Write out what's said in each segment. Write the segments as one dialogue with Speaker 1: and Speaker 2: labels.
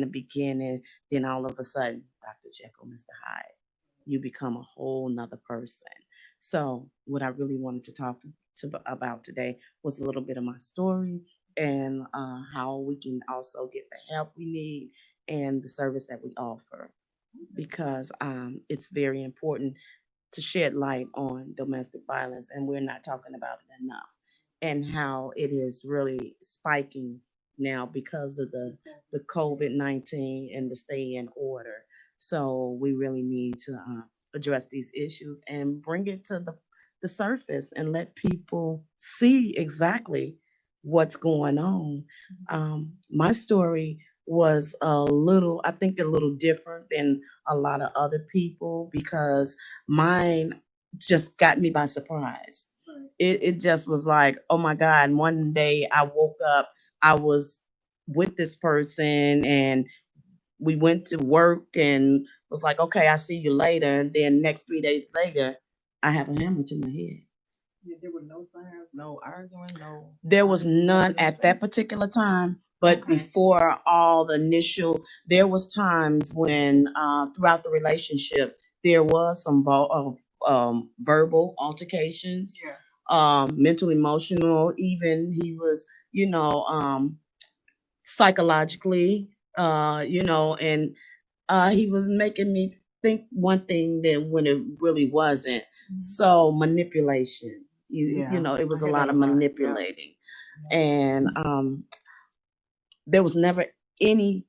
Speaker 1: the beginning, then all of a sudden, Dr. Jekyll, Mr. Hyde, you become a whole nother person. So, what I really wanted to talk about today was a little bit of my story and how we can also get the help we need and the service that we offer because it's very important to shed light on domestic violence, and we're not talking about it enough, and how it is really spiking now because of the COVID-19 and the stay in order. So we really need to address these issues and bring it to the surface and let people see exactly what's going on. My story was I think, a little different than a lot of other people because mine just got me by surprise. It just was like, oh my God. And one day I woke up, I was with this person and we went to work and was like, okay, I'll see you later. And then next 3 days later, I have a hammer to my head.
Speaker 2: Yeah, there were no signs, no arguing, no.
Speaker 1: There was none at that particular time, but
Speaker 2: Okay.
Speaker 1: before all the initial, there was times when throughout the relationship there was some verbal altercations,
Speaker 2: Yes.
Speaker 1: mental, emotional. Even he was, psychologically, and he was making me think one thing that when it really wasn't. So manipulation,
Speaker 2: Yeah,
Speaker 1: it was
Speaker 2: I
Speaker 1: a
Speaker 2: hear
Speaker 1: lot
Speaker 2: that
Speaker 1: of
Speaker 2: a lot. Yep.
Speaker 1: manipulating, and there was never any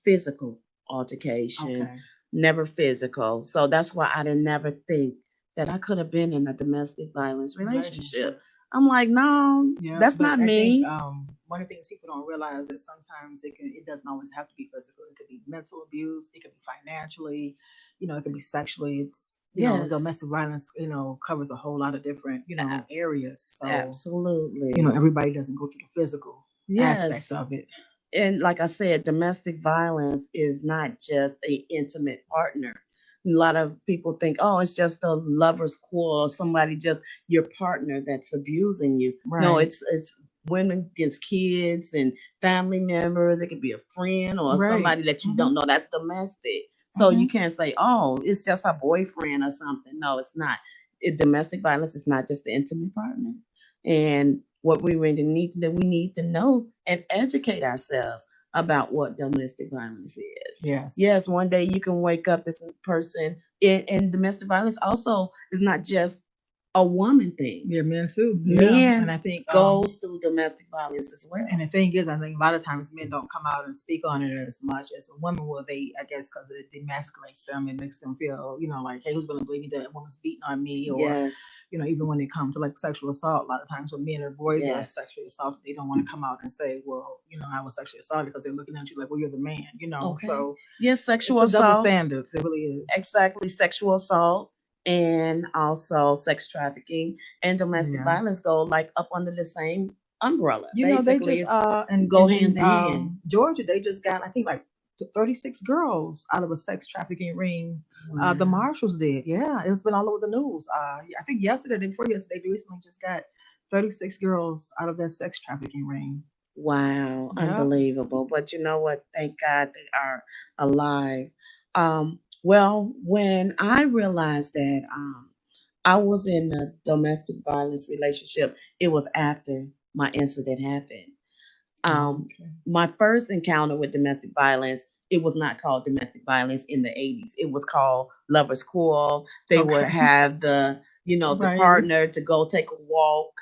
Speaker 1: physical altercation,
Speaker 2: Okay.
Speaker 1: never physical. So that's why I didn't never think that I could have been in a domestic violence relationship. I'm like, no,
Speaker 2: Yeah,
Speaker 1: that's
Speaker 2: but
Speaker 1: not
Speaker 2: I think
Speaker 1: me.
Speaker 2: one of the things people don't realize that sometimes it doesn't always have to be physical. It could be mental abuse. It could be financially. It could be sexually. It's
Speaker 1: Yes,
Speaker 2: domestic violence. Covers a whole lot of different areas. So
Speaker 1: absolutely.
Speaker 2: everybody doesn't go through the physical aspects
Speaker 1: Yes.
Speaker 2: of it.
Speaker 1: And like I said, domestic violence is not just a intimate partner. A lot of people think, oh, it's just a lover's quarrel or somebody, just your partner that's abusing you. No,
Speaker 2: Right.
Speaker 1: it's women against kids and family members. It could be a friend or
Speaker 2: Right.
Speaker 1: somebody that you don't know. That's domestic. So you can't say, oh, it's just a boyfriend or something. No, it's not. Domestic violence is not just the intimate partner. And what we really need to do, we need to know and educate ourselves about what domestic violence is.
Speaker 2: Yes.
Speaker 1: Yes, one day you can wake up this person, and domestic violence also is not just a woman thing.
Speaker 2: Yeah, men too. Yeah.
Speaker 1: Men
Speaker 2: And I think
Speaker 1: goes through domestic violence as well.
Speaker 2: and the thing is, I think a lot of times men don't come out and speak on it as much as a woman will. They, I guess, because it demasculates them. It makes them feel, like, hey, who's going to believe me that woman's beating on me? Or,
Speaker 1: Yes,
Speaker 2: even when it comes to like sexual assault, a lot of times when men or boys are
Speaker 1: yes,
Speaker 2: sexually assaulted, they don't want to come out and say, well, I was sexually assaulted because they're looking at you like, well, you're the man,
Speaker 1: okay.
Speaker 2: So
Speaker 1: Yes, sexual
Speaker 2: it's a double
Speaker 1: assault.
Speaker 2: standards. It really is.
Speaker 1: Exactly, sexual assault and also sex trafficking and domestic
Speaker 2: Yeah.
Speaker 1: violence go like up under the same umbrella.
Speaker 2: They
Speaker 1: Basically,
Speaker 2: just
Speaker 1: it's
Speaker 2: and
Speaker 1: go
Speaker 2: in
Speaker 1: hand in hand.
Speaker 2: Georgia, they just got, I think, like 36 girls out of a sex trafficking ring. The
Speaker 1: Wow.
Speaker 2: marshals did. Yeah, it's been all over the news. I think yesterday, the day before yesterday, they recently just got 36 girls out of that sex trafficking ring.
Speaker 1: Wow,
Speaker 2: Yep.
Speaker 1: unbelievable. But you know what? Thank God they are alive. Well, when I realized that I was in a domestic violence relationship, it was after my incident happened.
Speaker 2: Okay.
Speaker 1: My first encounter with domestic violence, it was not called domestic violence in the 80s. It was called lovers quarrel. They would
Speaker 2: Okay.
Speaker 1: have the
Speaker 2: Right.
Speaker 1: partner to go take a walk.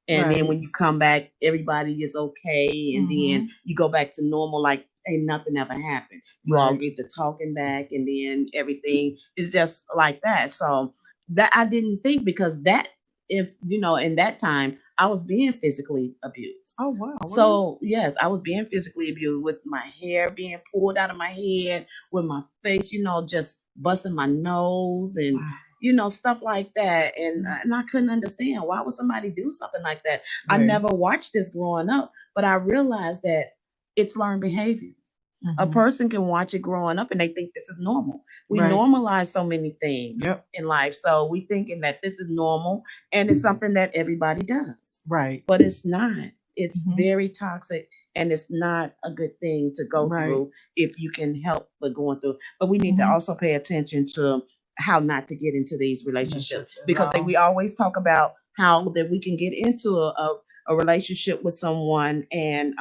Speaker 1: And then
Speaker 2: Right.
Speaker 1: when you come back, everybody is okay. And then
Speaker 2: Mhm.
Speaker 1: you go back to normal, like ain't nothing ever happened. You all
Speaker 2: Right.
Speaker 1: get to talking back, and then everything is just like that. So that I didn't think, because that, if in that time I was being physically abused.
Speaker 2: Oh wow. Really?
Speaker 1: So yes, I was being physically abused with my hair being pulled out of my head, with my face, just busting my nose and
Speaker 2: Wow.
Speaker 1: stuff like that. And I couldn't understand, why would somebody do something like that. I
Speaker 2: Right.
Speaker 1: never watched this growing up, but I realized that it's learned behavior. A
Speaker 2: Mhm.
Speaker 1: person can watch it growing up and they think this is normal. We
Speaker 2: Right.
Speaker 1: normalize so many things
Speaker 2: Yep.
Speaker 1: in life. So we thinking that this is normal and it's something that everybody does.
Speaker 2: Right.
Speaker 1: But it's not. It's
Speaker 2: Mhm.
Speaker 1: very toxic and it's not a good thing to go
Speaker 2: Right.
Speaker 1: through if you can help but going through. But we need to
Speaker 2: Mhm.
Speaker 1: also pay attention to how not to get into these relationships,
Speaker 2: Relationships at
Speaker 1: because
Speaker 2: all.
Speaker 1: we always talk about how that we can get into a relationship with someone, and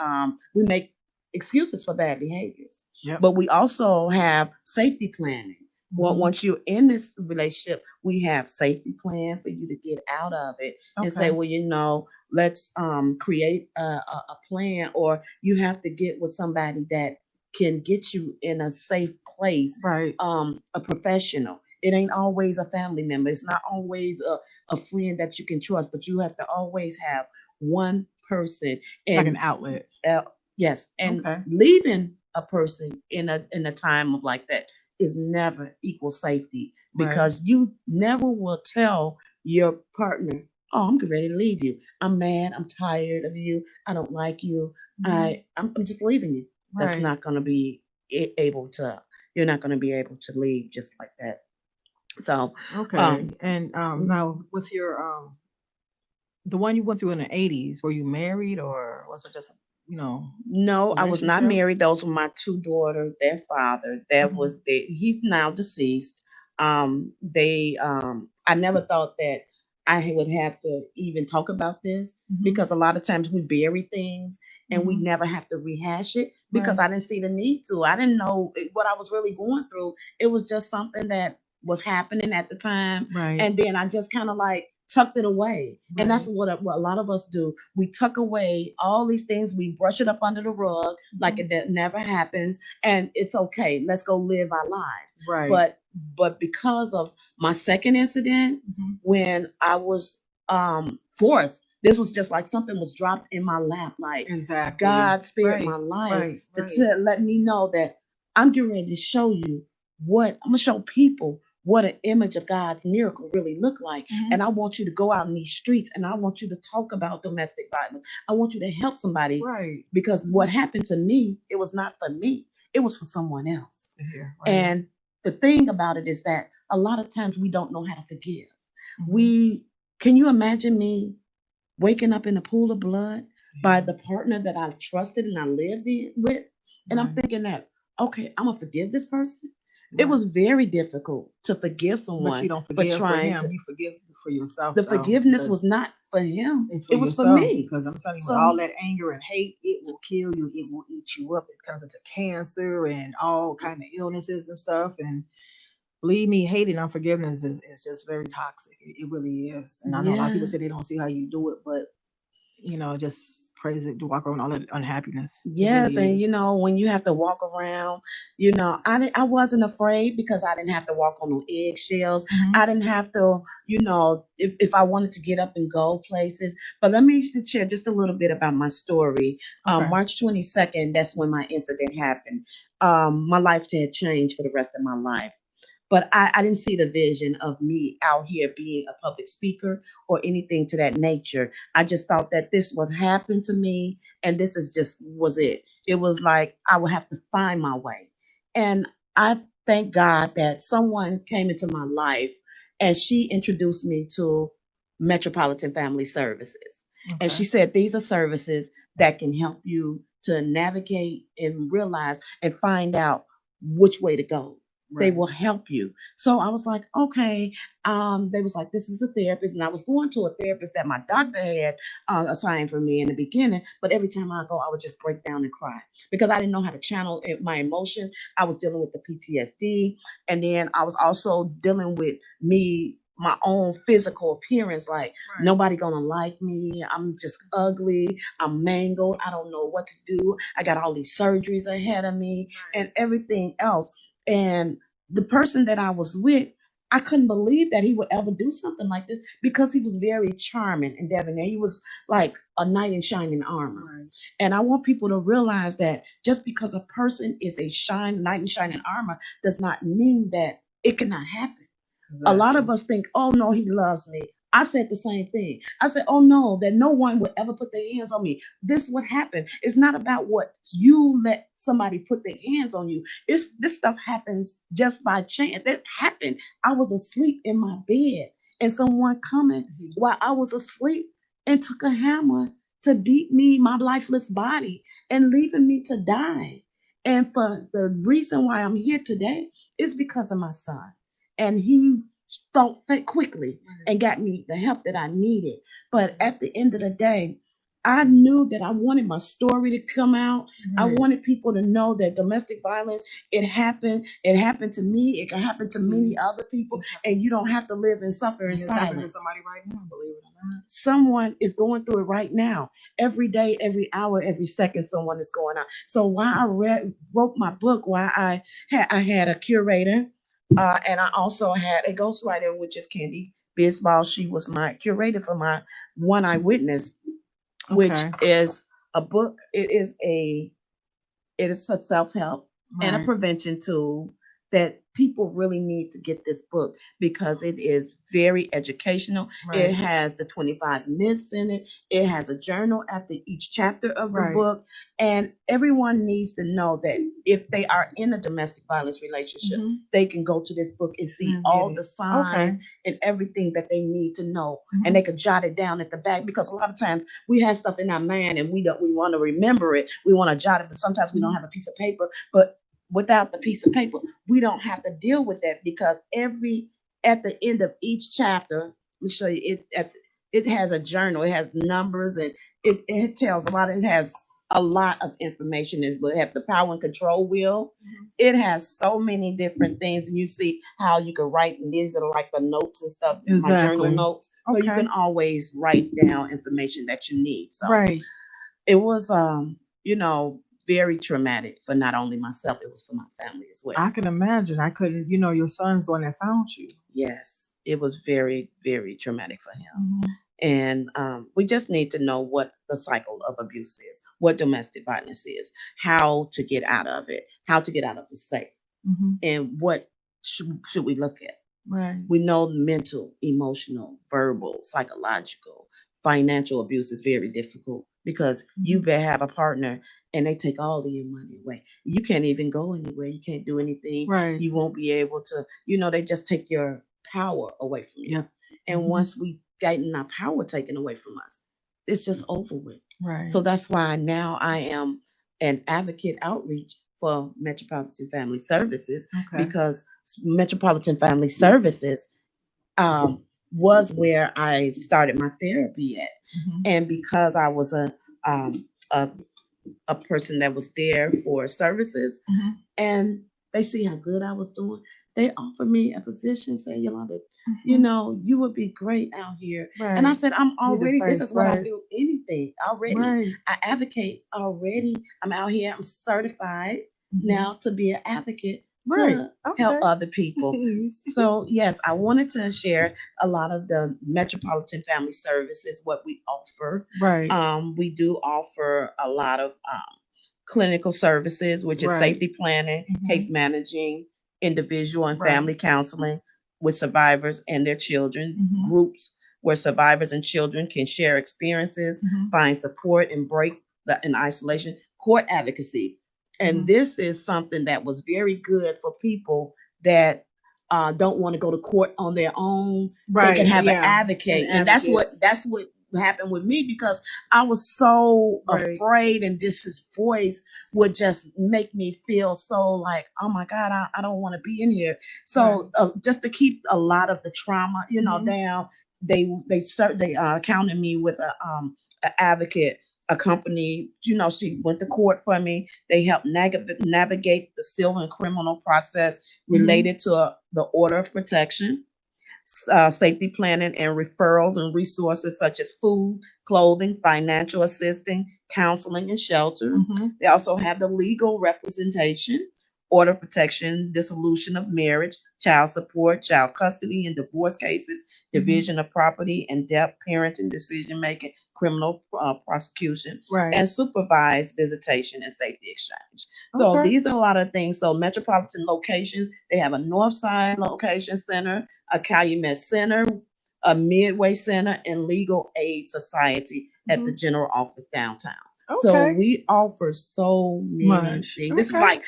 Speaker 1: we make excuses for bad behaviors.
Speaker 2: Yep.
Speaker 1: But we also have safety planning. Well,
Speaker 2: Mhm.
Speaker 1: once you're in this relationship, we have safety plan for you to get out of it and say,
Speaker 2: Okay.
Speaker 1: well, let's create a plan, or you have to get with somebody that can get you in a safe place,
Speaker 2: Right.
Speaker 1: a professional. It ain't always a family member. It's not always a friend that you can trust, but you have to always have one person.
Speaker 2: Like an
Speaker 1: And
Speaker 2: outlet.
Speaker 1: yes, and
Speaker 2: Okay.
Speaker 1: leaving a person in a time of like that is never equal safety,
Speaker 2: Right.
Speaker 1: because you never will tell your partner, "Oh, I'm getting ready to leave you. I'm mad. I'm tired of you. I don't like you.
Speaker 2: Mhm.
Speaker 1: I'm just leaving you." That's
Speaker 2: Right.
Speaker 1: not going to be able to. You're not going to be able to leave just like that. So,
Speaker 2: Okay. And
Speaker 1: mhm.
Speaker 2: now with your the one you went through in the 80s, were you married or was it just you know
Speaker 1: No, I was not
Speaker 2: relationship?
Speaker 1: married. Those were my two daughters, their father. That
Speaker 2: Mhm.
Speaker 1: was he's now deceased. I never thought that I would have to even talk about this,
Speaker 2: Mhm.
Speaker 1: because a lot of times we bury things and we
Speaker 2: Mhm.
Speaker 1: never have to rehash it, because
Speaker 2: Right.
Speaker 1: I didn't see the need to. I didn't know what I was really going through. It was just something that was happening at the time.
Speaker 2: Right.
Speaker 1: And then I just kind of like tucked it away. And that's
Speaker 2: Right.
Speaker 1: what a lot of us do. We tuck away all these things, we brush it up under the rug like
Speaker 2: Mhm.
Speaker 1: it never happens, and it's okay. Let's go live our lives.
Speaker 2: Right.
Speaker 1: But because of my second incident,
Speaker 2: Mhm.
Speaker 1: when I was forced, this was just like something was dropped in my lap, like
Speaker 2: Exactly.
Speaker 1: God spared
Speaker 2: Right.
Speaker 1: my life
Speaker 2: Right.
Speaker 1: to,
Speaker 2: Right.
Speaker 1: to let me know that I'm getting ready to show you what I'm gonna show people, what an image of God's miracle really look like.
Speaker 2: Mhm.
Speaker 1: And I want you to go out in these streets, and I want you to talk about domestic violence. I want you to help somebody,
Speaker 2: Right.
Speaker 1: because what happened to me, it was not for me, it was for someone else.
Speaker 2: Yeah. Right.
Speaker 1: And the thing about it is that a lot of times we don't know how to forgive.
Speaker 2: Mhm.
Speaker 1: We Can you imagine me waking up in a pool of blood by the partner that I trusted and I lived with? And I'm
Speaker 2: Right.
Speaker 1: thinking that, okay, I'm gonna forgive this person. It
Speaker 2: Right.
Speaker 1: was very difficult to forgive
Speaker 2: But you
Speaker 1: someone
Speaker 2: don't
Speaker 1: for
Speaker 2: forgive for
Speaker 1: trying
Speaker 2: him.
Speaker 1: to.
Speaker 2: You forgive for yourself,
Speaker 1: The
Speaker 2: though,
Speaker 1: forgiveness
Speaker 2: because
Speaker 1: was not for him;
Speaker 2: it's for
Speaker 1: it was for
Speaker 2: yourself.
Speaker 1: me.
Speaker 2: Because I'm telling you, with all
Speaker 1: So
Speaker 2: that anger and hate, it will kill you. It will eat you up. It turns into cancer and all kind of illnesses and stuff. And believe me, hate and unforgiveness is just very toxic. It really is. And I know a lot of people say they
Speaker 1: yes,
Speaker 2: don't see how you do it, but just crazy to walk around all that unhappiness. It
Speaker 1: yes,
Speaker 2: really
Speaker 1: and
Speaker 2: is.
Speaker 1: when you have to walk around, I wasn't afraid, because I didn't have to walk on no eggshells.
Speaker 2: Mhm.
Speaker 1: I didn't have to, if I wanted to get up and go places. But let me share just a little bit about my story.
Speaker 2: Okay.
Speaker 1: March 22nd, that's when my incident happened. My life had changed for the rest of my life. But I didn't see the vision of me out here being a public speaker or anything to that nature. I just thought that this would happen to me, and this is just was it. It was like I would have to find my way. And I thank God that someone came into my life, and she introduced me to Metropolitan Family Services. And
Speaker 2: Okay.
Speaker 1: she said, these are services that can help you to navigate and realize and find out which way to go. They
Speaker 2: Right.
Speaker 1: will help you. So I was like, okay. They was like, this is a therapist, and I was going to a therapist that my doctor had assigned for me in the beginning. But every time I go, I would just break down and cry, because I didn't know how to channel my emotions. I was dealing with the PTSD, and then I was also dealing with my own physical appearance. Like,
Speaker 2: Right.
Speaker 1: nobody gonna like me. I'm just ugly. I'm mangled. I don't know what to do. I got all these surgeries ahead of me and everything else. And the person that I was with, I couldn't believe that he would ever do something like this, because he was very charming and debonair. He was like a knight in shining armor.
Speaker 2: Right.
Speaker 1: And I want people to realize that just because a person is a knight in shining armor does not mean that it cannot happen. A lot of
Speaker 2: Exactly.
Speaker 1: us think, oh no, he loves me. I said the same thing. I said, oh no, that no one would ever put their hands on me. This would happen. It's not about what you let somebody put their hands on you. This stuff happens just by chance. It happened. I was asleep in my bed, and someone coming while I was asleep and took a hammer to beat me, my lifeless body. and leaving me to die. And for the reason why I'm here today is because of my son. And he thought quickly and got me the help that I needed. But at the end of the day, I knew that I wanted my story to come out. I wanted people to know that domestic violence, it happened. It happened to me. It can happen to many other people. And you don't have to live and suffer in
Speaker 2: It's happening to
Speaker 1: silence.
Speaker 2: somebody right now, believe it or not.
Speaker 1: Someone is going through it right now. Every day, every hour, every second, someone is going out. So while I wrote my book, while I had a curator, and I also had a ghostwriter, which is Candy Bisbal. She was my curator for my One Eyewitness, which is a book. It is a self-help and a prevention tool that people really need to get this book because it is very educational. It has the 25 myths in it. It has a journal after each chapter of the book. And everyone needs to know that if they are in a domestic violence relationship, they can go to this book and see all the signs and everything that they need to know. And they can jot it down at the back because a lot of times we have stuff in our mind and we want to remember it. We want to jot it, but sometimes we don't have a piece of paper. But without the piece of paper, we don't have to deal with that because at the end of each chapter, let me show you it has a journal, it has numbers, and it tells it has a lot of information. It has the power and control wheel. It has so many different things, and you see how you can write, and these are like the notes and stuff, my journal notes. So you can always write down information that you need. So it was very traumatic for not only myself, it was for my family as well.
Speaker 2: I can imagine. I couldn't, your son's the one that found you.
Speaker 1: Yes, it was very, very traumatic for him. And we just need to know what the cycle of abuse is, what domestic violence is, how to get out of it, how to get out of the safe, and what should we look at. We know mental, emotional, verbal, psychological, financial abuse is very difficult because you better have a partner and they take all of your money away. You can't even go anywhere. You can't do anything. You won't be able to, they just take your power away from you. And once we gotten our power taken away from us, it's just over with. So that's why now I am an advocate outreach for Metropolitan Family Services because Metropolitan Family Services was where I started my therapy at. And because I was a person that was there for services and they see how good I was doing, they offered me a position, say, Yolanda, you would be great out here. And I said, I'm already, this is what I do, anything already. I advocate already. I'm out here, I'm certified now to be an advocate to help other people. So yes, I wanted to share a lot of the Metropolitan Family Services, what we offer. We do offer a lot of clinical services, which is safety planning, case managing, individual and family counseling with survivors and their children, groups where survivors and children can share experiences, find support and break in isolation, court advocacy. And this is something that was very good for people that don't want to go to court on their own. They can have an advocate. And that's what happened with me because I was so afraid, and just his voice would just make me feel so like, oh my God, I don't want to be in here. So just to keep a lot of the trauma, down, they counted me with an advocate, a company, she went to court for me. They helped navigate the civil and criminal process related to the order of protection, safety planning, and referrals and resources such as food, clothing, financial assistance, counseling, and shelter. They also have the legal representation, order protection, dissolution of marriage, child support, child custody and divorce cases, division of property and debt, parenting, decision making, criminal prosecution, and supervised visitation and safety exchange. So these are a lot of things. So metropolitan locations, they have a North Side location center, a Calumet Center, a Midway Center, and Legal Aid Society at the general office downtown. So we offer so many things. This is like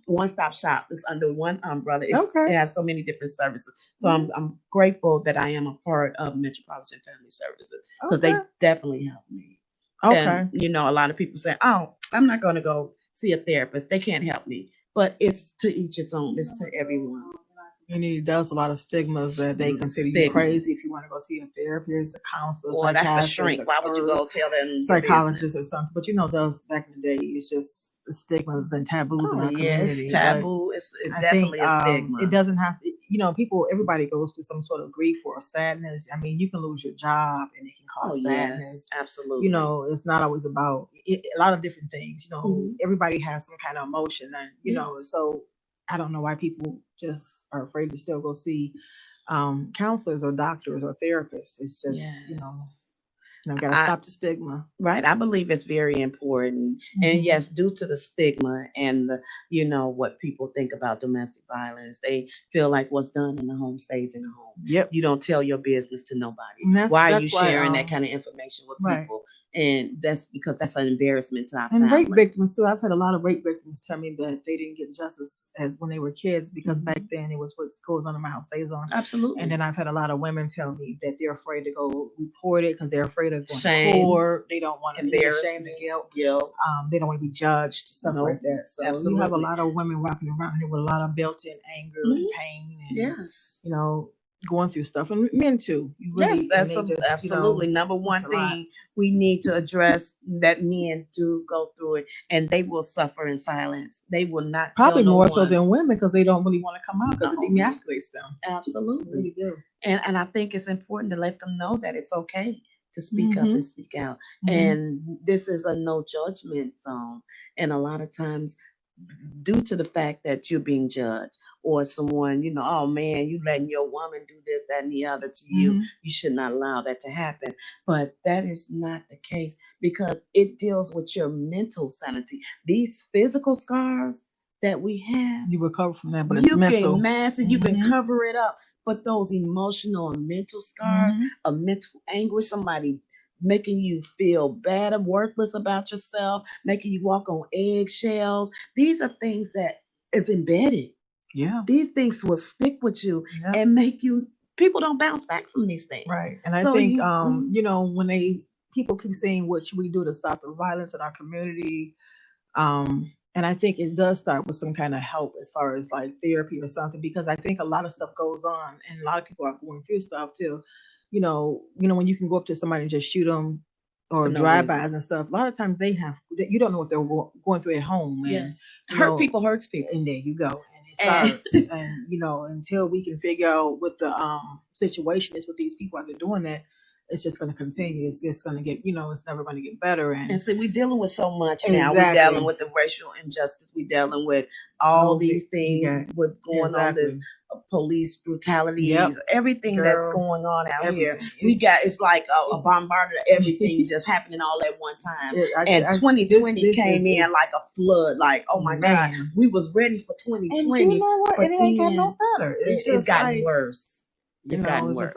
Speaker 1: one-stop shop. It's under one umbrella. It has so many different services. So I'm grateful that I am a part of Metropolitan Family Services because they definitely help me. And a lot of people say, "Oh, I'm not going to go see a therapist. They can't help me. But it's to each its own. It's to everyone.
Speaker 2: And there's a lot of stigmas that they consider you
Speaker 1: Stigma.
Speaker 2: crazy if you want to go see a therapist, a counselor,
Speaker 1: Or that's a
Speaker 2: psychiatrist,
Speaker 1: shrink. Why would you go tell them your business?
Speaker 2: psychologist or something. But those back in the day, it's just the stigmas and taboos in
Speaker 1: Oh,
Speaker 2: our
Speaker 1: yes,
Speaker 2: community.
Speaker 1: taboo. It's
Speaker 2: I think
Speaker 1: definitely a stigma.
Speaker 2: it doesn't have to. Everybody goes through some sort of grief or sadness. I mean, you can lose your job and it can
Speaker 1: Oh,
Speaker 2: cause sadness.
Speaker 1: yes, absolutely.
Speaker 2: It's not always about a lot of different things.
Speaker 1: Mhm.
Speaker 2: Everybody has some kind of emotion, and
Speaker 1: Yes.
Speaker 2: so I don't know why people just are afraid to still go see counselors or doctors or therapists. It's just
Speaker 1: Yes.
Speaker 2: got to stop the stigma.
Speaker 1: Right. I believe it's very important. And yes, due to the stigma and the, what people think about domestic violence, they feel like what's done in the home stays in the home.
Speaker 2: Yep.
Speaker 1: You don't tell your business to nobody.
Speaker 2: And
Speaker 1: Why are you sharing that kind of information with
Speaker 2: right.
Speaker 1: people? And that's because that's an embarrassment to our
Speaker 2: And
Speaker 1: family.
Speaker 2: rape victims too. I've had a lot of rape victims tell me that they didn't get justice as when they were kids because back then it was what goes on in my house stays on.
Speaker 1: Absolutely.
Speaker 2: And then I've had a lot of women tell me that they're afraid to go report it because they're afraid of going
Speaker 1: Shame.
Speaker 2: to court. They don't want to be
Speaker 1: Embarrassment.
Speaker 2: ashamed of guilt. They don't want to be judged, stuff
Speaker 1: Nope.
Speaker 2: like that. So
Speaker 1: Absolutely.
Speaker 2: you have a lot of women walking around here with a lot of built-in anger and pain and
Speaker 1: Yes.
Speaker 2: going through stuff, and men too.
Speaker 1: Yes, that's absolutely number one thing we need to address, that men do go through it, and they will suffer in silence. They will not
Speaker 2: probably
Speaker 1: tell no
Speaker 2: more
Speaker 1: one.
Speaker 2: so than women because they don't really want to come out because it demasculates them.
Speaker 1: Absolutely,
Speaker 2: really do.
Speaker 1: And I think it's important to let them know that it's okay to speak up and speak out, and this is a no judgment zone. And a lot of times, due to the fact that you're being judged, or someone, oh man, you letting your woman do this, that, and the other to you, you should not allow that to happen. But that is not the case because it deals with your mental sanity. These physical scars that we have,
Speaker 2: you recover from that, but it's
Speaker 1: you
Speaker 2: mental.
Speaker 1: can mask it, you can cover it up. But those emotional and mental scars, a mental anguish, somebody making you feel bad and worthless about yourself, making you walk on eggshells. These are things that is embedded.
Speaker 2: Yeah.
Speaker 1: These things will stick with you and make you, people don't bounce back from these things.
Speaker 2: Right. And I think, when people keep saying what should we do to stop the violence in our community, and I think it does start with some kind of help as far as like therapy or something, because I think a lot of stuff goes on and a lot of people are going through stuff too. When you can go up to somebody and just shoot them or drive-bys and stuff, a lot of times you don't know what they're going through at home.
Speaker 1: Yes. Hurt people hurts people.
Speaker 2: And there you go. And it starts. And, until we can figure out what the situation is with these people as they're doing that, it's just going to continue. It's just going to get, it's never going to get better. And
Speaker 1: see, we're dealing with so much now. We're dealing with the racial injustice. We're dealing with all these things with going on, this police brutality, everything that's going on out here. It's like a bombardment of everything just happening all at one time. And 2020 came in like a flood. Like, oh my God, we was ready for 2020.
Speaker 2: And you know what? It ain't got no better.
Speaker 1: It's gotten worse.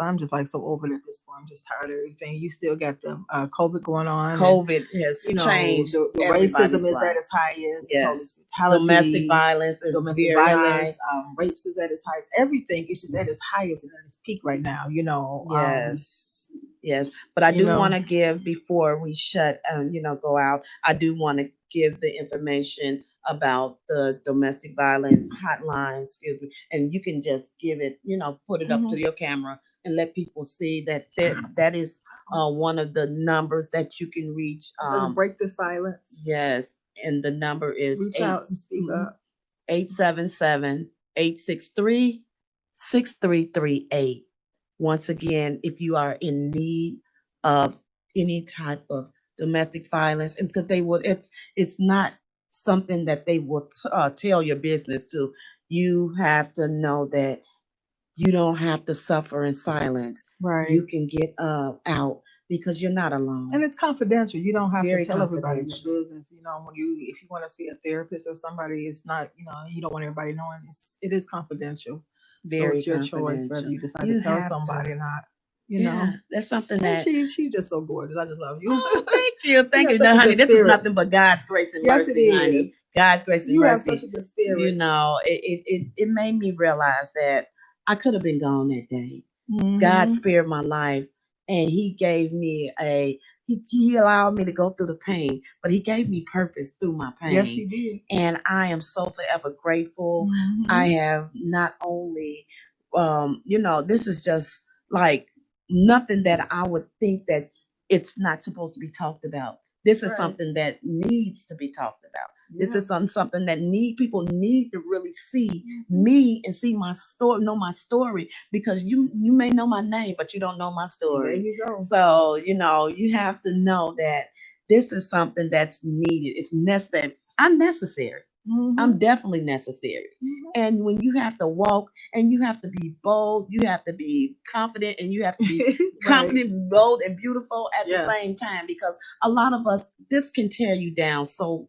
Speaker 2: I'm just like so over it at this point. I'm just tired of everything. You still got the COVID going on.
Speaker 1: COVID has changed.
Speaker 2: The racism is at its highest.
Speaker 1: Yes. Domestic violence is very high.
Speaker 2: Rapes is at its highest. Everything is just at its highest and at its peak right now.
Speaker 1: Yes. But I do want to give, before we go out, I do want to give the information about the domestic violence hotline, and you can just give it, put it up to your camera and let people see that is one of the numbers that you can reach.
Speaker 2: Break the silence.
Speaker 1: Yes, and the number is
Speaker 2: reach out and speak up.
Speaker 1: 877-863-6338. Once again, if you are in need of any type of domestic violence, and because it's not something that they will tell your business to. You have to know that you don't have to suffer in silence.
Speaker 2: Right.
Speaker 1: You can get out because you're not alone.
Speaker 2: And it's confidential. You don't have to tell everybody your business. If you want to see a therapist or somebody, it's not, you don't want everybody knowing. It is confidential. So it's your choice whether you decide to tell somebody or not.
Speaker 1: That's something that
Speaker 2: she's just so gorgeous. I just love you.
Speaker 1: Oh, thank you. No, honey, this is nothing but God's grace and mercy.
Speaker 2: Yes, it
Speaker 1: honey.
Speaker 2: is.
Speaker 1: God's grace and
Speaker 2: mercy.
Speaker 1: You
Speaker 2: have such a good spirit.
Speaker 1: It made me realize that I could have been gone that day.
Speaker 2: Mm-hmm.
Speaker 1: God spared my life, and He gave me he allowed me to go through the pain, but he gave me purpose through my pain.
Speaker 2: Yes, he did.
Speaker 1: And I am so forever grateful.
Speaker 2: Mhm.
Speaker 1: I have not only, this is just like nothing that I would think that it's not supposed to be talked about. This is
Speaker 2: Right.
Speaker 1: something that needs to be talked about. This
Speaker 2: Yeah.
Speaker 1: is something that people need to really see
Speaker 2: Mhm.
Speaker 1: me and see my story, know my story, because you may know my name, but you don't know my
Speaker 2: There
Speaker 1: story.
Speaker 2: you go.
Speaker 1: So, you have to know that this is something that's needed. It's necessary. I'm necessary.
Speaker 2: Mhm.
Speaker 1: I'm definitely necessary.
Speaker 2: Mhm.
Speaker 1: And when you have to walk and you have to be bold, you have to be confident, and you have to be
Speaker 2: Right.
Speaker 1: confident, bold, and beautiful at
Speaker 2: Yes.
Speaker 1: the same time, because a lot of us, this can tear you down so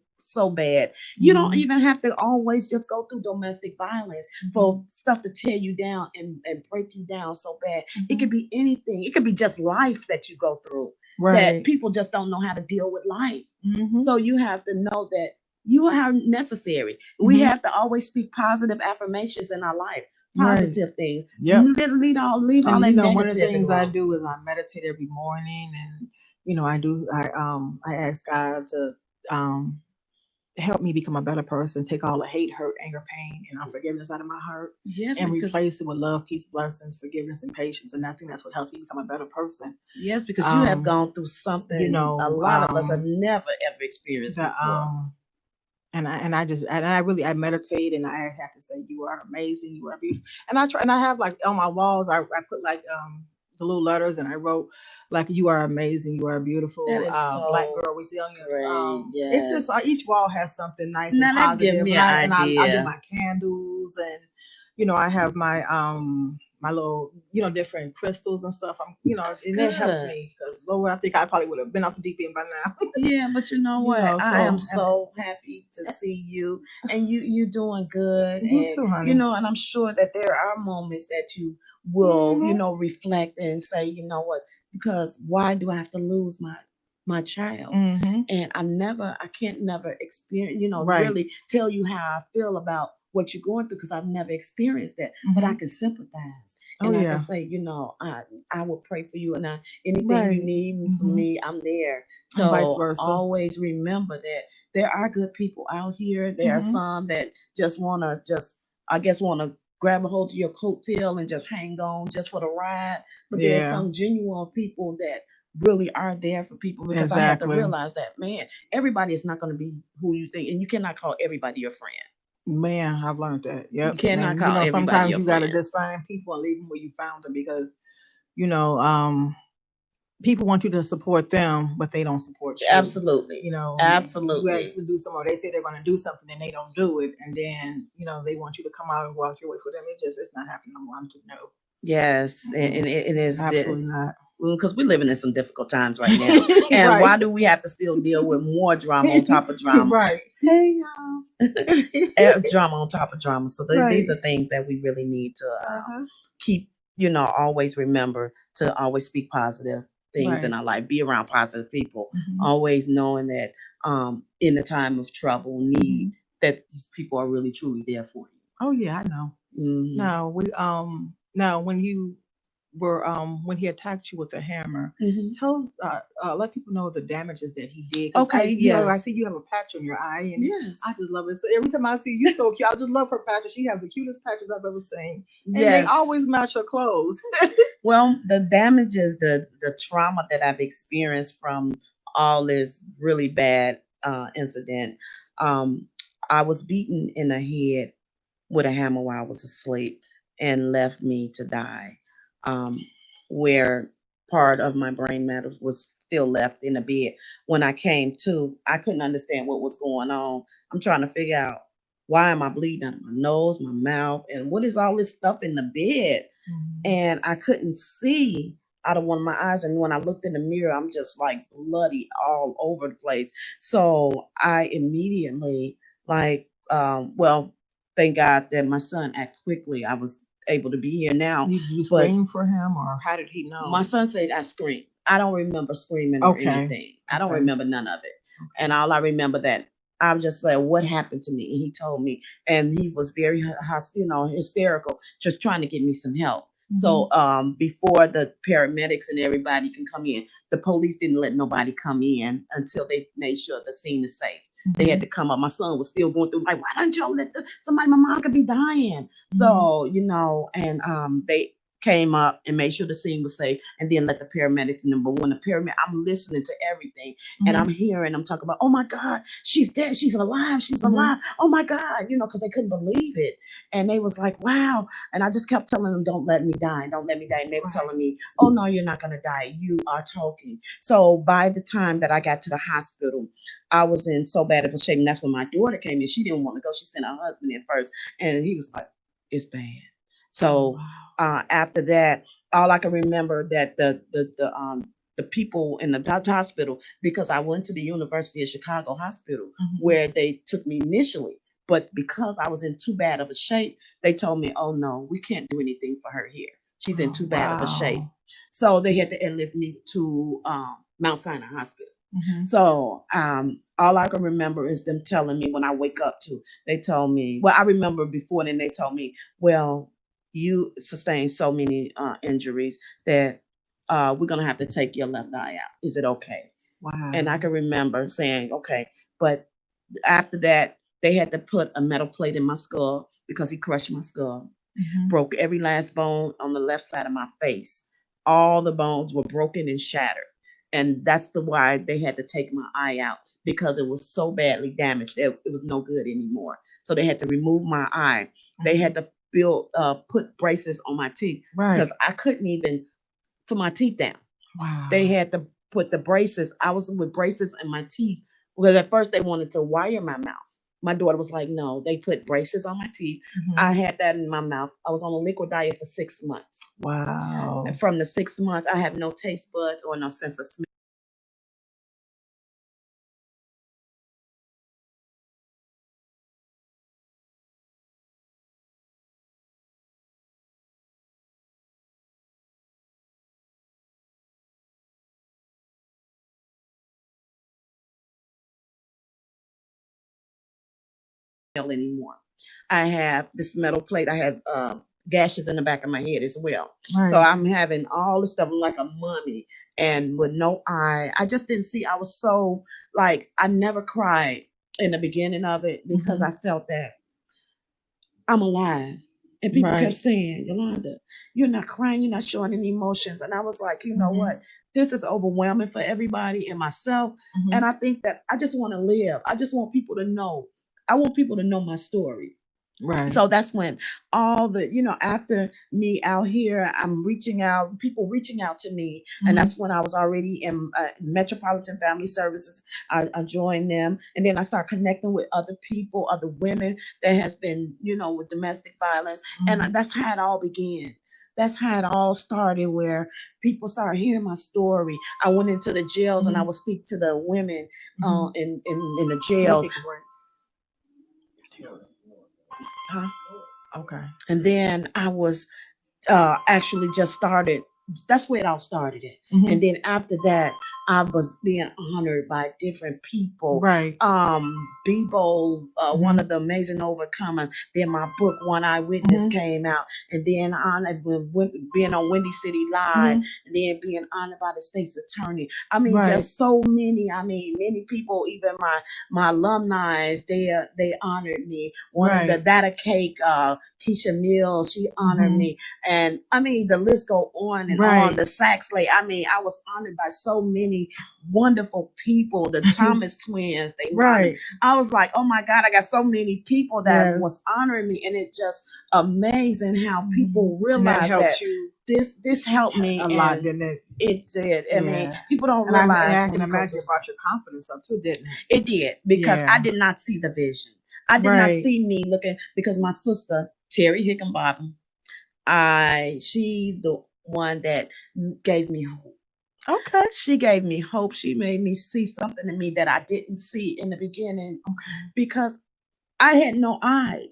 Speaker 1: bad. You don't
Speaker 2: Mhm.
Speaker 1: even have to always just go through domestic violence for
Speaker 2: Mhm.
Speaker 1: stuff to tear you down and break you down so bad. It
Speaker 2: Mhm.
Speaker 1: could be anything. It could be just life that you go through, that
Speaker 2: Right.
Speaker 1: people just don't know how to deal with life.
Speaker 2: Mhm.
Speaker 1: So you have to know that you are necessary. We
Speaker 2: Mhm.
Speaker 1: have to always speak positive affirmations in our life,
Speaker 2: Right.
Speaker 1: positive things.
Speaker 2: Yep.
Speaker 1: Leave all
Speaker 2: And
Speaker 1: that
Speaker 2: one of the
Speaker 1: negativity
Speaker 2: things I
Speaker 1: alone.
Speaker 2: do is I meditate every morning, and I ask God to help me become a better person, take all the hate, hurt, anger, pain, and unforgiveness out of my heart,
Speaker 1: Yes,
Speaker 2: and
Speaker 1: because
Speaker 2: replace it with love, peace, blessings, forgiveness, and patience. And I think that's what helps me become a better person.
Speaker 1: yes, because you have gone through something a lot of us have never ever experienced before.
Speaker 2: And I meditate, and I have to say, you are amazing, you are beautiful. And I try, and I have like on my walls, I put like the little letters, and I wrote like, you are amazing, you are beautiful,
Speaker 1: That is so
Speaker 2: black girl resilience.
Speaker 1: great.
Speaker 2: It's just
Speaker 1: Yes.
Speaker 2: each wall has something nice
Speaker 1: Now
Speaker 2: and
Speaker 1: that give
Speaker 2: positive.
Speaker 1: me
Speaker 2: And
Speaker 1: an
Speaker 2: I do
Speaker 1: idea.
Speaker 2: my candles, and I have my little different crystals and stuff.
Speaker 1: That's
Speaker 2: and it helps
Speaker 1: good.
Speaker 2: me, because Lord, I think I probably would have been off the deep end by now.
Speaker 1: Yeah, but you know
Speaker 2: You
Speaker 1: what?
Speaker 2: know,
Speaker 1: I am
Speaker 2: so
Speaker 1: so happy to see you, and you doing good,
Speaker 2: you
Speaker 1: and
Speaker 2: too, honey.
Speaker 1: and I'm sure that there are moments that you will,
Speaker 2: Mhm.
Speaker 1: reflect and say, you know what? Because why do I have to lose my child?
Speaker 2: Mhm.
Speaker 1: And I can't never experience,
Speaker 2: Right.
Speaker 1: really tell you how I feel about what you're going through, because I've never experienced that. But I
Speaker 2: Mhm.
Speaker 1: can sympathize,
Speaker 2: Oh
Speaker 1: and I can
Speaker 2: yeah.
Speaker 1: say, I will pray for you, and anything you
Speaker 2: Right.
Speaker 1: need from
Speaker 2: Mhm.
Speaker 1: me, I'm there.
Speaker 2: And vice
Speaker 1: So
Speaker 2: versa.
Speaker 1: always remember that there are good people out here. There are
Speaker 2: Mhm.
Speaker 1: some that just I guess, want to grab a hold of your coattail and just hang on just for the ride. But there's
Speaker 2: Yeah.
Speaker 1: some genuine people that really are there for people, because I had to
Speaker 2: Exactly.
Speaker 1: realize that, man, everybody is not going to be who you think, and you cannot call everybody your friend.
Speaker 2: Man, I've learned that.
Speaker 1: You
Speaker 2: Yep.
Speaker 1: cannot
Speaker 2: And
Speaker 1: call everybody
Speaker 2: sometimes
Speaker 1: your
Speaker 2: you gotta
Speaker 1: friend.
Speaker 2: just find people and leave them where you found them, because you know, people want you to support them, but they don't support you.
Speaker 1: Absolutely.
Speaker 2: You ask
Speaker 1: Absolutely.
Speaker 2: them to do something, or they say they're going to do something, and they don't do it, and then they want you to come out and walk your way for them. It's not happening no more. I'm too no.
Speaker 1: Yes, and it is
Speaker 2: Absolutely not.
Speaker 1: because we're living in some difficult times right now. And
Speaker 2: Right.
Speaker 1: why do we have to still deal with more drama on top of drama?
Speaker 2: Right.
Speaker 1: Hey, y'all. Drama on top of drama. So
Speaker 2: Right.
Speaker 1: these are things that we really need to keep, always remember to always speak positive things in
Speaker 2: Right.
Speaker 1: our life, be around positive people,
Speaker 2: Mhm.
Speaker 1: always knowing that in the time of trouble, need,
Speaker 2: Mhm.
Speaker 1: that these people are really truly there for you.
Speaker 2: Oh yeah, I know.
Speaker 1: Mhm.
Speaker 2: Now when you were when he attacked you with a hammer,
Speaker 1: Mhm.
Speaker 2: let people know the damages that he did.
Speaker 1: Okay,
Speaker 2: I
Speaker 1: yes.
Speaker 2: see you have a patch on your eye, and
Speaker 1: Yes.
Speaker 2: I just love it. So every time I see you, so cute. I just love her patches. She has the cutest patches I've ever seen, and they
Speaker 1: Yes.
Speaker 2: always match her clothes.
Speaker 1: Well, the damages, the trauma that I've experienced from all this really bad incident, I was beaten in the head with a hammer while I was asleep, and left me to die, um, where part of my brain matter was still left in the bed. When I came to, I couldn't understand what was going on. I'm trying to figure out, why am I bleeding out of my nose, my mouth, and what is all this stuff in the bed? And I couldn't see out of one of my eyes. And when I looked in the mirror, I'm just like bloody all over the place. So I immediately, like, well, thank God that my son acted quickly. I was able to be here now.
Speaker 2: Did you
Speaker 1: But
Speaker 2: scream for him, or how did he know?
Speaker 1: my son said I screamed. I don't remember screaming or anything. I don't remember none of it. And all I remember that I was just like, what happened to me? And he told me, and he was very hysterical, just trying to get me some help. So before the paramedics and everybody can come in, the police didn't let nobody come in until they made sure the scene is safe. They had to come up. My son was still going through, like, why don't y'all let somebody, my mom could be dying. So, you know, and they came up and made sure the scene was safe, and then let the paramedics in. But when the paramedic, I'm listening to everything, and I'm talking about, oh my God, she's dead, she's alive, alive. Oh my God, you know, because they couldn't believe it. And they was like, wow. And I just kept telling them, don't let me die, don't let me die. And they were telling me, oh no, you're not gonna die. You are talking. So by the time that I got to the hospital, I was in so bad of a shape. And that's when my daughter came in. She didn't want to go. She sent her husband in first. And he was like, it's bad. So after that, all I can remember that the people in the hospital, because I went to the University of Chicago hospital where they took me initially, but because I was in too bad of a shape, they told me, oh no, we can't do anything for her here. She's in too bad of a shape. So they had to airlift me to Mount Sinai Hospital. So all I can remember is them telling me when I wake up they told me, well, I remember before then they told me, well, you sustained so many injuries that we're going to have to take your left eye out. Is it okay? Wow. And I can remember saying, okay. But after that, they had to put a metal plate in my skull because he crushed my skull, broke every last bone on the left side of my face. All the bones were broken and shattered. And that's why they had to take my eye out, because it was so badly damaged that it was no good anymore. So they had to remove my eye. They had to put braces on my teeth because I couldn't even put my teeth down. Wow. They had to put the braces. I was with braces in my teeth because at first they wanted to wire my mouth. My daughter was like, no, they put braces on my teeth. I had that in my mouth. I was on a liquid diet for 6 months. Wow. And from the 6 months, I have no taste buds or no sense of smell. Anymore. I have this metal plate. I have gashes in the back of my head as well. So I'm having all this stuff like a mummy and with no eye. I just didn't see. I was so like, I never cried in the beginning of it because I felt that I'm alive. And people kept saying, Yolanda, you're not crying, you're not showing any emotions. And I was like, you know what? This is overwhelming for everybody and myself. And I think that I just want to live. I just want people to know. I want people to know my story. Right. So that's when all the, you know, after me out here, I'm reaching out, people reaching out to me. And that's when I was already in Metropolitan Family Services. I joined them. And then I start connecting with other people, other women that has been, you know, with domestic violence. And that's how it all began. That's how it all started, where people started hearing my story. I went into the jails and I would speak to the women in the jails. Huh? Okay. And then I was actually just started. That's where it all started. And then after that, I was being honored by different people. Right. Bebo, one of the Amazing Overcomers. Then my book, One Eyewitness, came out. And then honored being on Windy City Live. And then being honored by the state's attorney. I mean, just so many. I mean, many people, even my alumni, they honored me. One of the Data Cake, Keisha Mills, she honored me. And I mean, the list go on and on. The Saxley. I mean, I was honored by so many wonderful people. The Thomas twins. They I was like, oh my God, I got so many people that was honoring me, and it's just amazing how people realize that this helped me
Speaker 2: a lot, didn't it?
Speaker 1: It did. I mean, people don't realize.
Speaker 2: I can imagine it brought your confidence up too, didn't it?
Speaker 1: It did, because I did not see the vision. I did not see me looking, because my sister Terry Hickenbottom, she the one that gave me hope. Okay. She gave me hope. She made me see something in me that I didn't see in the beginning, because I had no eye.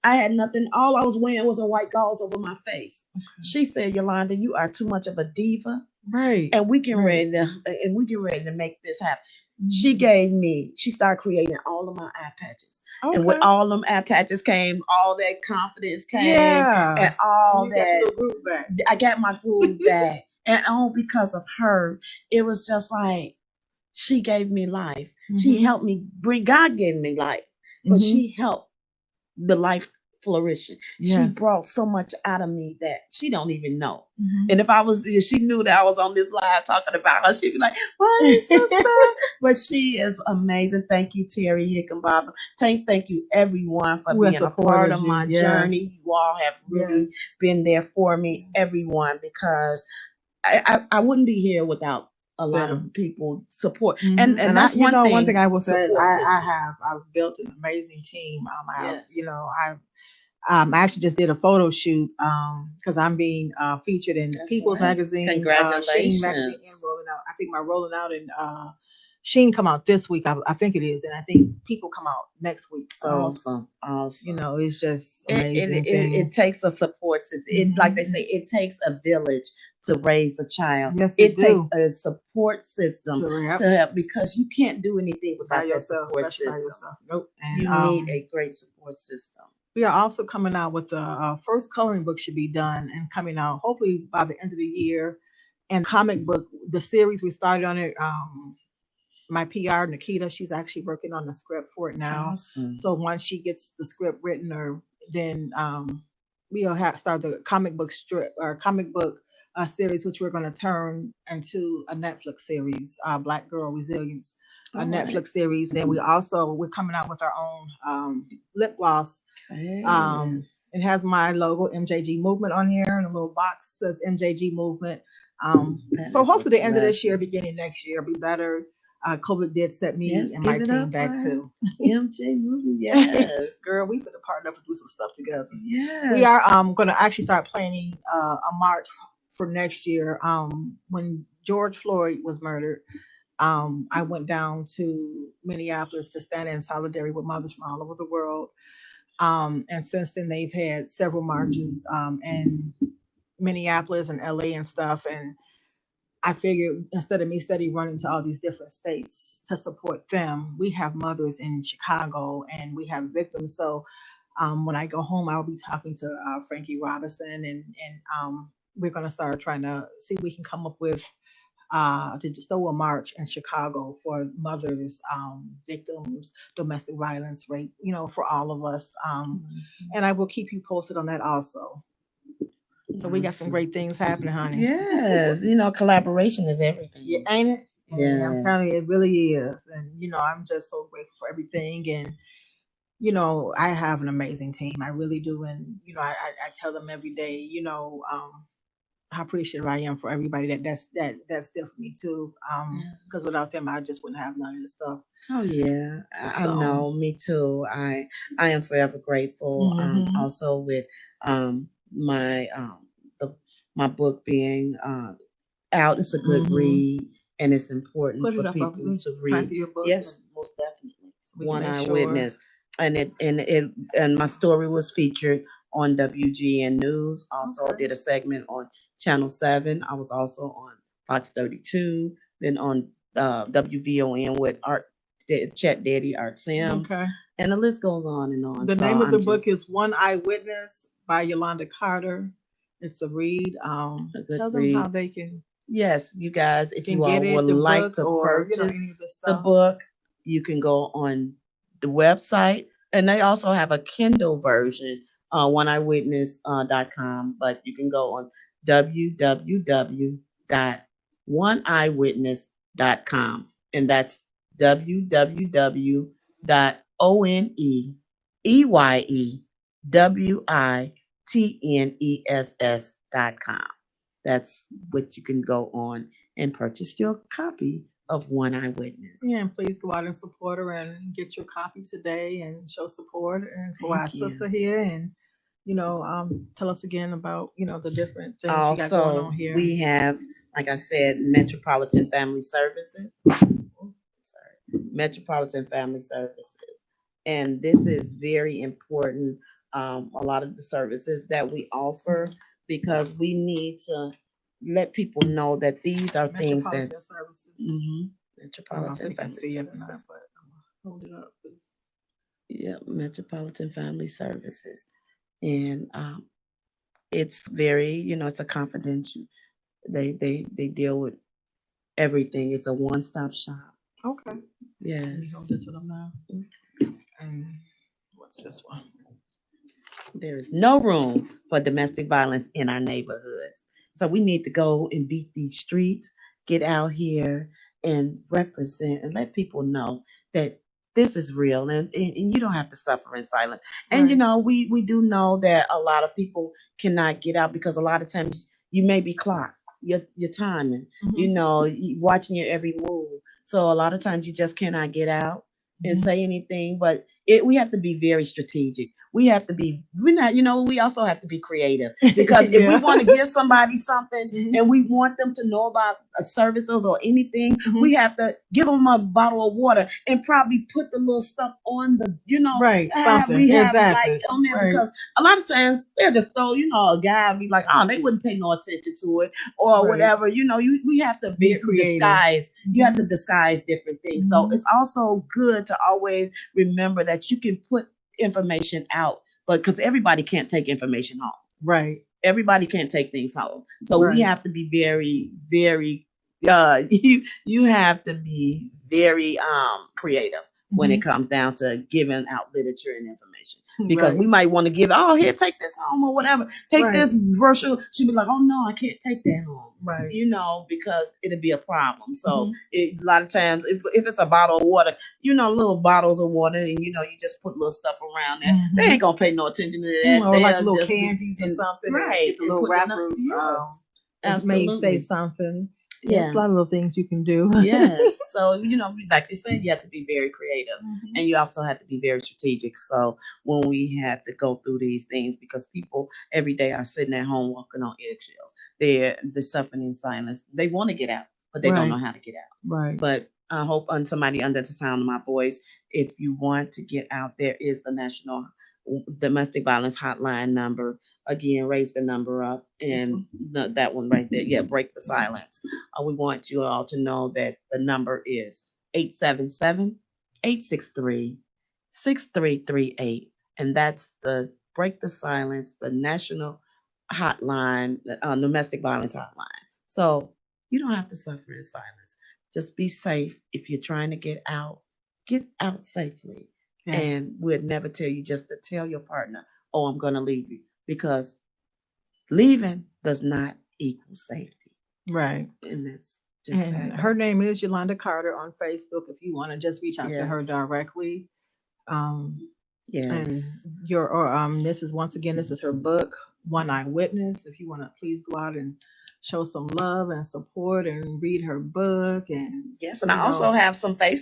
Speaker 1: I had nothing. All I was wearing was a white gauze over my face. She said, Yolanda, you are too much of a diva. Right. And we get ready to make this happen. She started creating all of my eye patches. And with
Speaker 2: Okay.
Speaker 1: all them eye patches came all that confidence came
Speaker 2: Yeah.
Speaker 1: and all
Speaker 2: You got your
Speaker 1: that.
Speaker 2: little groove back.
Speaker 1: I got my groove back. And all because of her, it was just like she gave me life. She helped me bring, God gave me life, but she helped the life flourishing. She
Speaker 2: Yes.
Speaker 1: brought so much out of me that she don't even know. And if she knew that I was on this live talking about her, she'd be like, "What, sister?" But she is amazing. Thank you, Terry Hickenbottom. Thank you, everyone, for
Speaker 2: Who has
Speaker 1: being a part
Speaker 2: supported
Speaker 1: of
Speaker 2: you.
Speaker 1: my
Speaker 2: Yes.
Speaker 1: journey. You all have really been there for me, everyone, because I wouldn't be here without a lot of people support. And that's
Speaker 2: one thing I will say,
Speaker 1: support system.
Speaker 2: I've built an amazing team.
Speaker 1: Yes.
Speaker 2: You know, I actually just did a photo shoot because I'm being featured in
Speaker 1: That's
Speaker 2: People's
Speaker 1: right.
Speaker 2: Magazine,
Speaker 1: Congratulations.
Speaker 2: Sheen Magazine, and rolling out. I think my rolling out in Sheen come out this week. I think it is, and I think People come out next week. So
Speaker 1: Awesome.
Speaker 2: you know, it's just
Speaker 1: It,
Speaker 2: amazing.
Speaker 1: it takes a support system. Like they say, it takes a village to raise a child.
Speaker 2: Yes,
Speaker 1: it takes
Speaker 2: do.
Speaker 1: a support system to help, because you can't do anything without that support system.
Speaker 2: Nope. And,
Speaker 1: you need a great support system.
Speaker 2: We are also coming out with the first coloring book should be done and coming out hopefully by the end of the year. And comic book, the series we started on it. My PR Nikita, she's actually working on the script for it now.
Speaker 1: Awesome.
Speaker 2: So once she gets the script written, or then we'll start the comic book strip or comic book series, which we're going to turn into a Netflix series, Black Girl Resilience, a Netflix series. Then we're coming out with our own lip gloss. It has my logo, MJG Movement, on here, and a little box says MJG Movement. So hopefully the end of this year, beginning next year, be better. COVID did set me and my team back too.
Speaker 1: MJ Movement, yes.
Speaker 2: Girl, we've been a partner to do some stuff together.
Speaker 1: Yeah.
Speaker 2: We are going to actually start planning a march for next year. When George Floyd was murdered, I went down to Minneapolis to stand in solidarity with mothers from all over the world. And since then, they've had several marches in Minneapolis and LA and stuff. And I figured instead of me steady running to all these different states to support them, we have mothers in Chicago and we have victims. So when I go home, I'll be talking to Frankie Robinson, and we're going to start trying to see if we can come up with to just throw a march in Chicago for mothers, victims, domestic violence, rape, for all of us. And I will keep you posted on that also. So we got some great things happening, honey.
Speaker 1: Yes, collaboration is everything.
Speaker 2: Yeah, ain't it?
Speaker 1: Yeah,
Speaker 2: I'm telling you, it really is. And I'm just so grateful for everything. And I have an amazing team. I really do. And I tell them every day, how appreciative I am for everybody that's there for me too. Because without them, I just wouldn't have none of this stuff.
Speaker 1: Oh yeah, I know. Me too. I am forever grateful. Also with my book being out. It's a good read, and it's important for people to read. Yes, most definitely. One Eye Witness, and my story was featured on WGN News. Also did a segment on Channel 7. I was also on Fox 32. Then on WVON with Chat Daddy Art Sims. Okay. And the list goes on and on.
Speaker 2: The name of the book is One Eye Witness by Yolanda Carter. It's a read. Tell them how they can.
Speaker 1: Yes, you guys, if you all would like to purchase the book, you can go on the website. And they also have a Kindle version, oneeyewitness.com. But you can go on www.oneeyewitness.com. And that's www.oneywitness.com. That's what you can go on and purchase your copy of One Eye Witness.
Speaker 2: Yeah, and please go out and support her and get your copy today and show support and for our sister here, and tell us again about the different things you got going on here.
Speaker 1: We have, like I said, Metropolitan Family Services. Metropolitan Family Services, and this is very important. A lot of the services that we offer, because we need to let people know that these are things that
Speaker 2: I don't know if
Speaker 1: Metropolitan
Speaker 2: they can
Speaker 1: Family
Speaker 2: see it or not,
Speaker 1: Services.
Speaker 2: but I'm gonna hold it up.
Speaker 1: Yeah, Metropolitan Family Services. And it's very, it's a confidential. They deal with everything. It's a one-stop shop.
Speaker 2: Okay. Let me
Speaker 1: Yes.
Speaker 2: hold this one up now. And what's this one?
Speaker 1: There is no room for domestic violence in our neighborhoods. So we need to go and beat these streets, get out here and represent and let people know that this is real and you don't have to suffer in silence. And
Speaker 2: Right.
Speaker 1: we do know that a lot of people cannot get out because a lot of times you may be clocked. Your timing, watching your every move. So a lot of times you just cannot get out and say anything. But we have to be very strategic. We also have to be creative because if we want to give somebody something and we want them to know about services or anything, we have to give them a bottle of water and probably put the little stuff on the,
Speaker 2: right, something
Speaker 1: we have
Speaker 2: exactly
Speaker 1: like on there
Speaker 2: right.
Speaker 1: Because a lot of times they'll just throw, a guy be like, oh, they wouldn't pay no attention to it or whatever. We have to be
Speaker 2: creative.
Speaker 1: disguise. You have to disguise different things. So it's also good to always remember that you can put information out, but because everybody can't take information home.
Speaker 2: Right.
Speaker 1: Everybody can't take things home. So we have to be very, very you have to be very creative when it comes down to giving out literature and information. Because we might want to give, here, take this home or whatever. Take this brochure. She'd be like, oh no, I can't take that home.
Speaker 2: Right.
Speaker 1: Because it'll be a problem. So a lot of times if it's a bottle of water, little bottles of water and you just put little stuff around there. They ain't gonna pay no attention to that.
Speaker 2: Or like little candies or something.
Speaker 1: Right.
Speaker 2: The little wrappers.
Speaker 1: Yes.
Speaker 2: May say something.
Speaker 1: Yeah.
Speaker 2: There's a lot of little things you can do.
Speaker 1: Yes. So, like you said, you have to be very creative and you also have to be very strategic. So when we have to go through these things, because people every day are sitting at home walking on eggshells, they're suffering in silence. They want to get out, but they don't know how to get out.
Speaker 2: Right.
Speaker 1: But I hope somebody under the sound of my voice, if you want to get out, there is the National Domestic Violence Hotline number. Again, raise the number up and that one right there. Yeah, break the silence. We want you all to know that the number is 877-863-6338. And that's the Break the Silence, the National Hotline, Domestic Violence Hotline. So you don't have to suffer in silence. Just be safe. If you're trying to get out safely. Yes. And we'd never tell you just to tell your partner, oh, I'm going to leave you, because leaving does not equal safety.
Speaker 2: Right.
Speaker 1: And that's just
Speaker 2: and her name is Yolanda Carter on Facebook. If you want to just reach out to her directly.
Speaker 1: Yes.
Speaker 2: And this is her book, One Eye Witness. If you want to please go out and show some love and support and read her book. And
Speaker 1: yes, and I also have some Facebook